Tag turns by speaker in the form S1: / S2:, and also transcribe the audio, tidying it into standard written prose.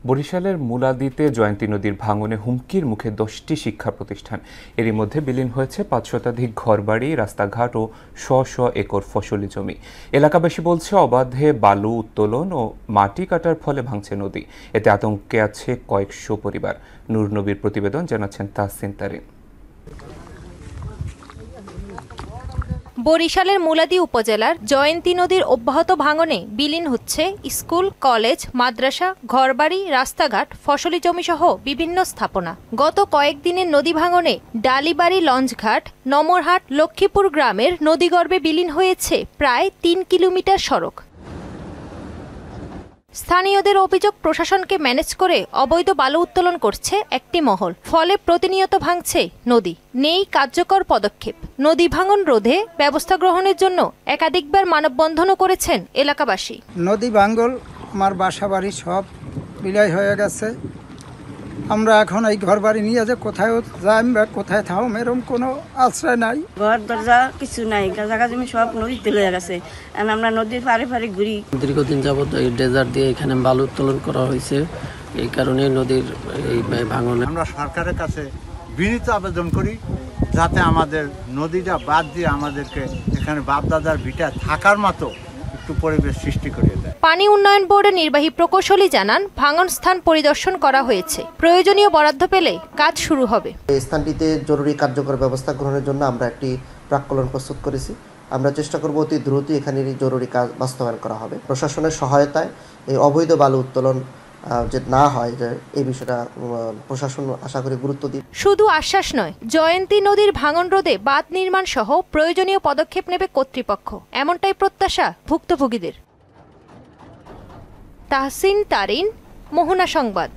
S1: বরিশালের মুলাদীতে জয়ন্তী নদীর ভাঙনে হুমকির মুখে 10টি শিক্ষা প্রতিষ্ঠান। এরই মধ্যে বিলীন হয়েছে 5 শতাধিক ঘরবাড়ি, রাস্তাঘাট ও শ একর ফসলি জমি। এলাকাবাসী বলছে, অবাধে বালু উত্তোলন ও মাটি কাটার ফলে ভাঙছে নদী। এতে আতঙ্কে আছে কয়েকশো পরিবার। নূর নবীর প্রতিবেদন, জানাচ্ছেন তাহসিন তারিন।
S2: বরিশালের মুলাদী উপজেলার জয়ন্তী নদীর অব্যাহত ভাঙনে বিলীন হচ্ছে স্কুল, কলেজ, মাদ্রাসা, ঘরবাড়ি, রাস্তাঘাট, ফসলি জমিসহ বিভিন্ন স্থাপনা। গত কয়েকদিনের নদী ভাঙনে ডালিবাড়ি লঞ্চঘাট, নমরহাট, লক্ষ্মীপুর গ্রামের নদীগর্ভে বিলীন হয়েছে প্রায় 3 কিলোমিটার সড়ক। স্থানীয়দের অভিযোগ, প্রশাসনকে ম্যানেজ করে অবৈধ বালু উত্তোলন করছে একটি মহল, ফলে প্রতিনিয়ত ভাঙছে নদী। নেই কার্যকর পদক্ষেপ। নদী ভাঙন রোধে ব্যবস্থা গ্রহণের জন্য একাধিকবার মানববন্ধনও করেছেন এলাকাবাসী।
S3: নদী ভাঙল আমার বাসা বাড়ি সব বিলাই হয়ে গেছে। আমরা এখন এই ঘর বাড়ি নিয়ে যে কোথায় যাই বা কোথায় থাও এরকম কোনো আশ্রয় নাই।
S4: ঘর দরজা কিছু নাই, জায়গা জমি সব নদীতে লয়ে গেছে। আমরা নদীর পাড়ে পাড়ে ঘুরি।
S5: দীর্ঘদিন যাবত এই ডেজার্ট দিয়ে এখানে বালু উত্তোলন করা হয়েছে, এই কারণে নদীর এই ভাঙনে
S6: আমরা সরকারের কাছে বিনীত আবেদন করি, যাতে আমাদের নদীটা বাদ দিয়ে আমাদেরকে এখানে বাপদাদার ভিটা থাকার মতো একটু পরিবেশ সৃষ্টি করে দেয়।
S2: পানি উন্নয়ন বোর্ডের নির্বাহী প্রকৌশলী জানান, ভাঙন স্থান পরিদর্শন করা হয়েছে, প্রয়োজনীয় বরাদ্দ পেলে কাজ শুরু হবে।
S7: এই স্থানটিতে জরুরি কার্যকর ব্যবস্থা গ্রহণের জন্য আমরা একটি প্রাক্কলন প্রস্তুত করেছি। আমরা চেষ্টা করব অতি দ্রুত এখানে জরুরি কাজ বাস্তবায়ন করা হবে। প্রশাসনের সহায়তায় এই অবৈধ বালু উত্তোলন যে না হয়, যে এই বিষয়টা প্রশাসন আশা করি গুরুত্ব দিবে।
S2: শুধু আশ্বাস নয়, জয়ন্তী নদীর ভাঙন রোধে বাঁধ নির্মাণ সহ প্রয়োজনীয় পদক্ষেপ নেবে কর্তৃপক্ষ, এমনটাই প্রত্যাশা ভুক্তভোগীদের। তাহসিন তারিন, মোহনা সংবাদ।